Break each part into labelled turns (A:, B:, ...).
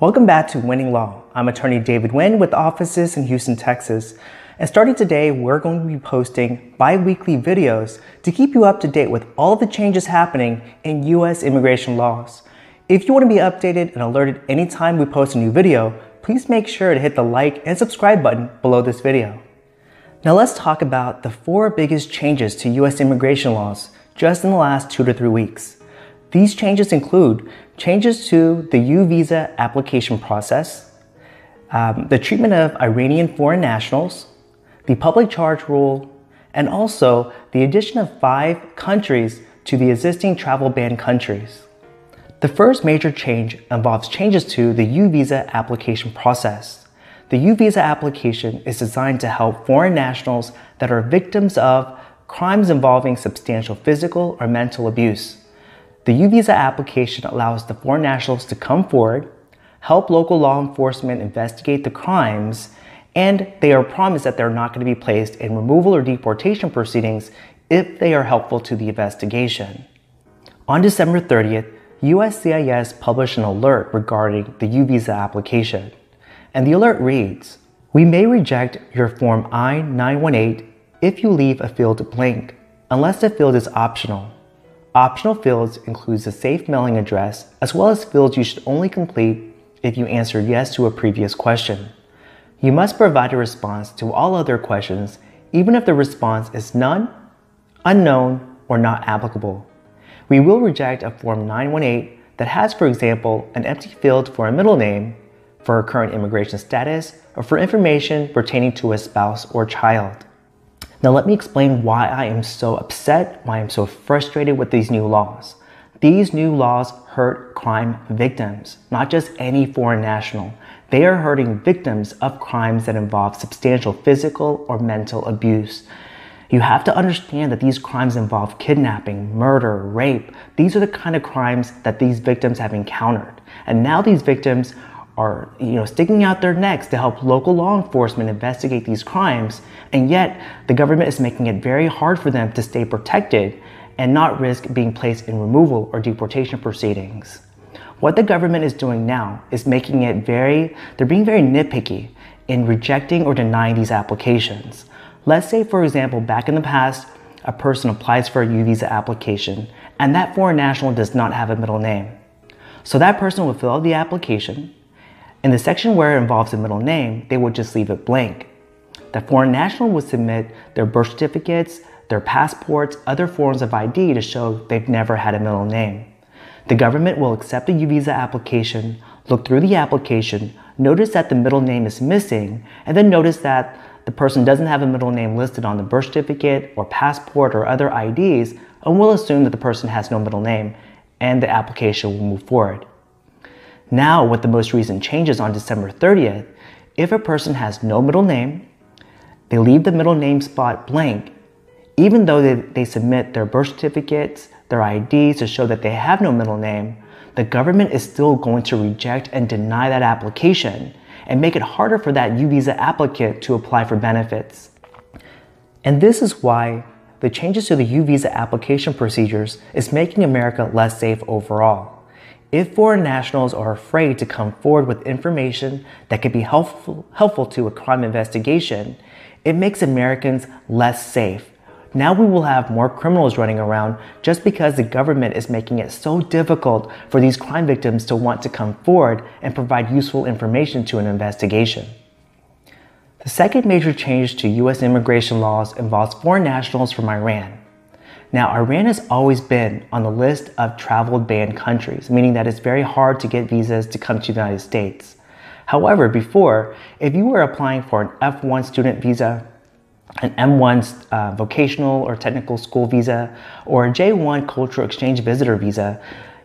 A: Welcome back to Winning Law. I'm attorney David Nguyen with offices in Houston, Texas. And starting today, we're going to be posting bi-weekly videos to keep you up to date with all the changes happening in U.S. immigration laws. If you want to be updated and alerted anytime we post a new video, please make sure to hit the like and subscribe button below this video. Now let's talk about the 4 biggest changes to U.S. immigration laws just in the last 2 to 3 weeks. These changes include changes to the UVisa application process, the treatment of Iranian foreign nationals, the public charge rule, and also the addition of 5 countries to the existing travel ban countries. The first major change involves changes to the UVisa application process. The UVisa application is designed to help foreign nationals that are victims of crimes involving substantial physical or mental abuse. The UVisa application allows the foreign nationals to come forward, help local law enforcement investigate the crimes, and they are promised that they're not going to be placed in removal or deportation proceedings if they are helpful to the investigation. On December 30th, USCIS published an alert regarding the UVisa application, and the alert reads, "We may reject your Form I-918 if you leave a field blank, unless the field is optional. Optional fields includes a safe mailing address, as well as fields you should only complete if you answered yes to a previous question. You must provide a response to all other questions, even if the response is none, unknown, or not applicable. We will reject a Form 918 that has, for example, an empty field for a middle name, for a current immigration status, or for information pertaining to a spouse or child." Now let me explain why I am so upset, why I'm so frustrated with these new laws. These new laws hurt crime victims, not just any foreign national. They are hurting victims of crimes that involve substantial physical or mental abuse. You have to understand that these crimes involve kidnapping, murder, rape. These are the kind of crimes that these victims have encountered. And now these victims are sticking out their necks to help local law enforcement investigate these crimes, and yet the government is making it very hard for them to stay protected and not risk being placed in removal or deportation proceedings. What the government is doing now is making it they're being very nitpicky in rejecting or denying these applications. Let's say, for example, back in the past, a person applies for a UVisa application and that foreign national does not have a middle name. So that person would fill out the application. In the section where it involves a middle name, they would just leave it blank. The foreign national would submit their birth certificates, their passports, other forms of ID to show they've never had a middle name. The government will accept the UVisa application, look through the application, notice that the middle name is missing, and then notice that the person doesn't have a middle name listed on the birth certificate or passport or other IDs, and will assume that the person has no middle name, and the application will move forward. Now, with the most recent changes on December 30th, if a person has no middle name, they leave the middle name spot blank, even though they submit their birth certificates, their IDs to show that they have no middle name, the government is still going to reject and deny that application and make it harder for that UVisa applicant to apply for benefits. And this is why the changes to the UVisa application procedures is making America less safe overall. If foreign nationals are afraid to come forward with information that could be helpful to a crime investigation, it makes Americans less safe. Now we will have more criminals running around just because the government is making it so difficult for these crime victims to want to come forward and provide useful information to an investigation. The second major change to U.S. immigration laws involves foreign nationals from Iran. Now, Iran has always been on the list of travel ban countries, meaning that it's very hard to get visas to come to the United States. However, before, if you were applying for an F1 student visa, an M1 vocational or technical school visa, or a J1 cultural exchange visitor visa,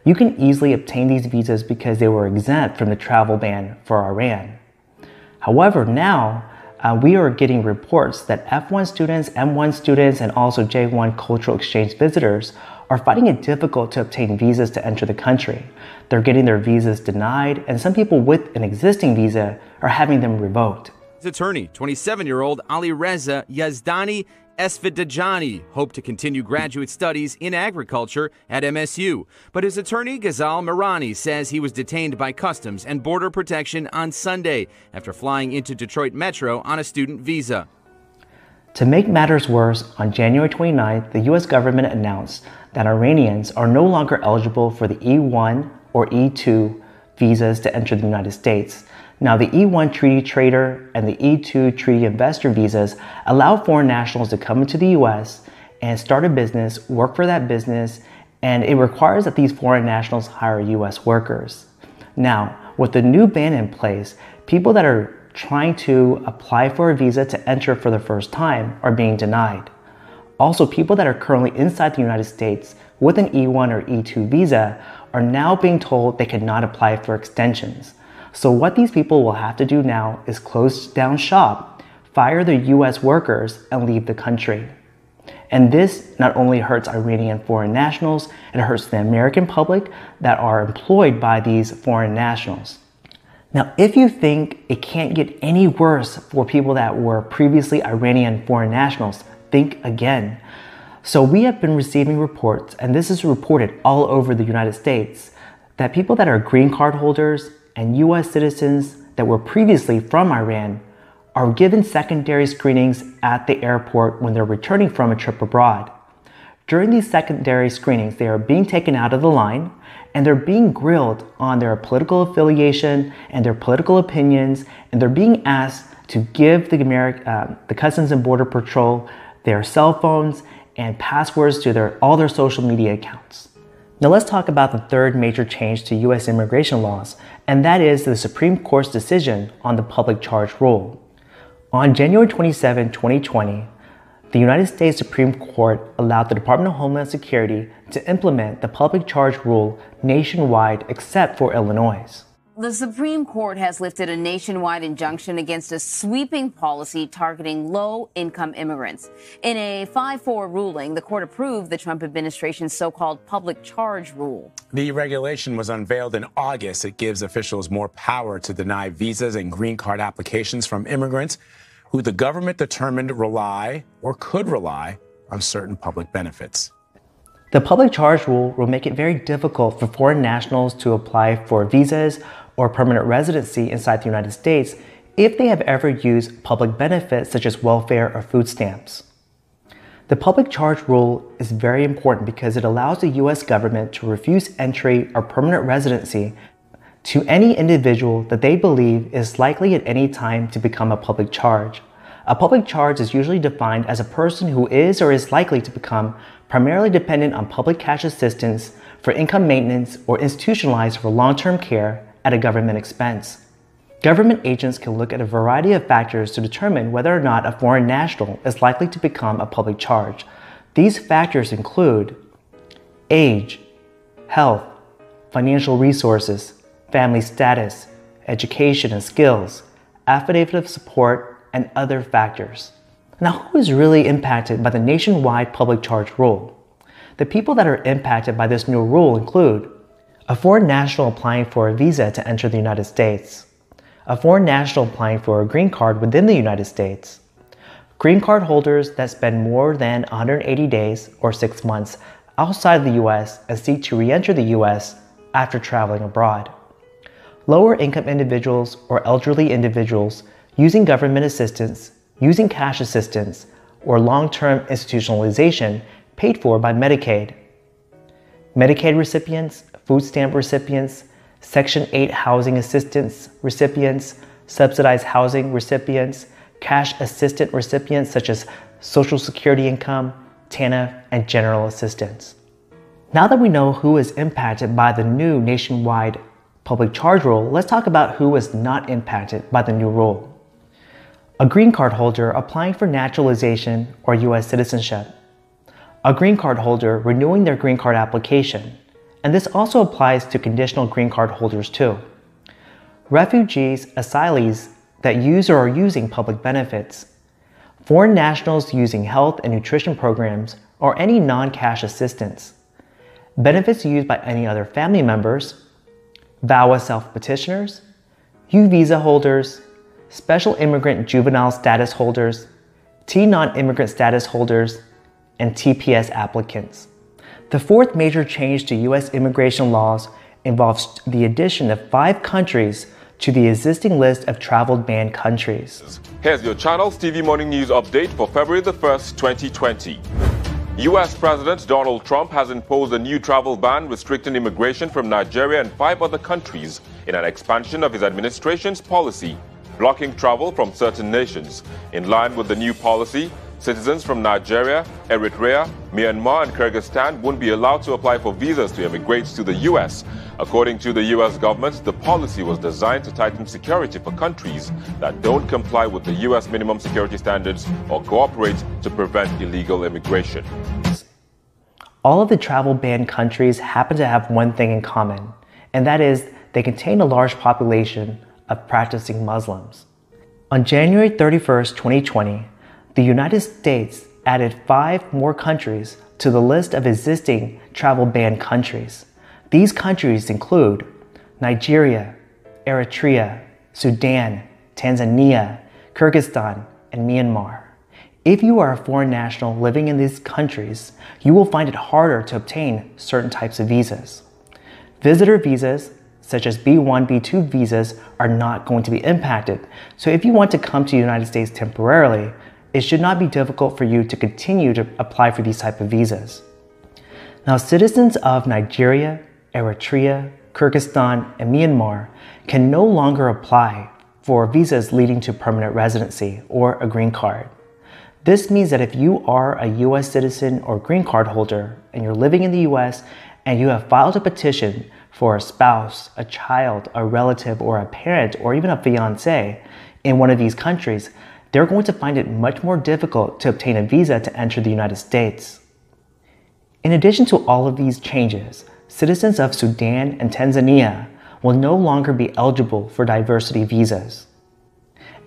A: you can easily obtain these visas because they were exempt from the travel ban for Iran. However, now, we are getting reports that F1 students, M1 students, and also J1 cultural exchange visitors are finding it difficult to obtain visas to enter the country. They're getting their visas denied, and some people with an existing visa are having them revoked.
B: Attorney, 27-year-old Ali Reza Yazdani Esfidajani hoped to continue graduate studies in agriculture at MSU, but his attorney Ghazal Mirani says he was detained by Customs and Border Protection on Sunday after flying into Detroit Metro on a student visa.
A: To make matters worse, on January 29th, the U.S. government announced that Iranians are no longer eligible for the E1 or E2 visas to enter the United States. Now, the E1 treaty trader and the E2 treaty investor visas allow foreign nationals to come into the U.S. and start a business, work for that business, and it requires that these foreign nationals hire U.S. workers. Now, with the new ban in place, people that are trying to apply for a visa to enter for the first time are being denied. Also, people that are currently inside the United States with an E1 or E2 visa are now being told they cannot apply for extensions. So what these people will have to do now is close down shop, fire their US workers, and leave the country. And this not only hurts Iranian foreign nationals, it hurts the American public that are employed by these foreign nationals. Now, if you think it can't get any worse for people that were previously Iranian foreign nationals, think again. So we have been receiving reports, and this is reported all over the United States, that people that are green card holders and US citizens that were previously from Iran are given secondary screenings at the airport when they're returning from a trip abroad. During these secondary screenings, they are being taken out of the line and they're being grilled on their political affiliation and their political opinions, and they're being asked to give the Customs and Border Patrol their cell phones and passwords to all their social media accounts. Now let's talk about the third major change to U.S. immigration laws, and that is the Supreme Court's decision on the public charge rule. On January 27, 2020, the United States Supreme Court allowed the Department of Homeland Security to implement the public charge rule nationwide except for Illinois.
C: The Supreme Court has lifted a nationwide injunction against a sweeping policy targeting low-income immigrants. In a 5-4 ruling, the court approved the Trump administration's so-called public charge rule.
D: The regulation was unveiled in August. It gives officials more power to deny visas and green card applications from immigrants who the government determined rely or could rely on certain public benefits.
A: The public charge rule will make it very difficult for foreign nationals to apply for visas or permanent residency inside the United States if they have ever used public benefits such as welfare or food stamps. The public charge rule is very important because it allows the U.S. government to refuse entry or permanent residency to any individual that they believe is likely at any time to become a public charge. A public charge is usually defined as a person who is or is likely to become primarily dependent on public cash assistance for income maintenance or institutionalized for long-term care at a government expense. Government agents can look at a variety of factors to determine whether or not a foreign national is likely to become a public charge. These factors include age, health, financial resources, family status, education and skills, affidavit of support, and other factors. Now, who is really impacted by the nationwide public charge rule? The people that are impacted by this new rule include a foreign national applying for a visa to enter the United States, a foreign national applying for a green card within the United States, green card holders that spend more than 180 days or 6 months outside the U.S. and seek to re-enter the U.S. after traveling abroad, lower income individuals or elderly individuals using government assistance, using cash assistance, or long-term institutionalization paid for by Medicaid. Medicaid recipients, food stamp recipients, Section 8 housing assistance recipients, subsidized housing recipients, cash assistant recipients such as Social Security income, TANF, and general assistance. Now that we know who is impacted by the new nationwide public charge rule, let's talk about who is not impacted by the new rule. A green card holder applying for naturalization or U.S. citizenship. A green card holder renewing their green card application. And this also applies to conditional green card holders too. Refugees, asylees that use or are using public benefits. Foreign nationals using health and nutrition programs or any non-cash assistance. Benefits used by any other family members. VAWA self-petitioners. UVisa holders. special immigrant juvenile status holders, T non-immigrant status holders, and TPS applicants. The fourth major change to U.S. immigration laws involves the addition of 5 countries to the existing list of travel ban countries.
E: Here's your Channels TV Morning News update for February the 1st, 2020. U.S. President Donald Trump has imposed a new travel ban restricting immigration from Nigeria and 5 other countries in an expansion of his administration's policy blocking travel from certain nations. In line with the new policy, citizens from Nigeria, Eritrea, Myanmar, and Kyrgyzstan won't be allowed to apply for visas to immigrate to the U.S. According to the U.S. government, the policy was designed to tighten security for countries that don't comply with the U.S. minimum security standards or cooperate to prevent illegal immigration.
A: All of the travel ban countries happen to have one thing in common, and that is they contain a large population of practicing Muslims. On January 31st, 2020, the United States added 5 more countries to the list of existing travel ban countries. These countries include Nigeria, Eritrea, Sudan, Tanzania, Kyrgyzstan, and Myanmar. If you are a foreign national living in these countries, you will find it harder to obtain certain types of visas. Visitor visas, such as B1, B2 visas, are not going to be impacted. So if you want to come to the United States temporarily, it should not be difficult for you to continue to apply for these type of visas. Now, citizens of Nigeria, Eritrea, Kyrgyzstan, and Myanmar can no longer apply for visas leading to permanent residency or a green card. This means that if you are a U.S. citizen or green card holder and you're living in the U.S. and you have filed a petition for a spouse, a child, a relative, or a parent, or even a fiancé in one of these countries, they're going to find it much more difficult to obtain a visa to enter the United States. In addition to all of these changes, citizens of Sudan and Tanzania will no longer be eligible for diversity visas.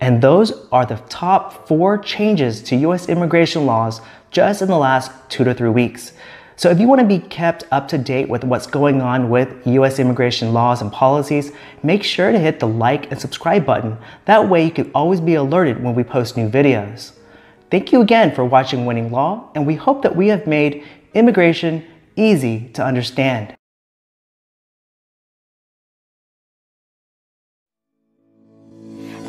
A: And those are the top 4 changes to U.S. immigration laws just in the last 2 to 3 weeks. So if you want to be kept up to date with what's going on with U.S. immigration laws and policies, make sure to hit the like and subscribe button. That way you can always be alerted when we post new videos. Thank you again for watching Winning Law, and we hope that we have made immigration easy to understand.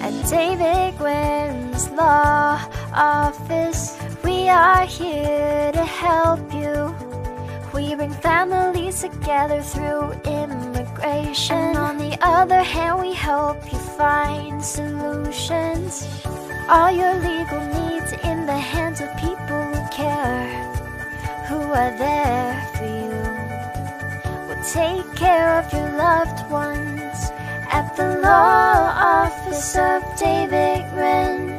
F: At David Nguyen's Law Office, we are here to help you. We bring families together through immigration. And on the other hand, we help you find solutions. All your legal needs in the hands of people who care, who are there for you. We'll take care of your loved ones at the Law Office of David Nguyen.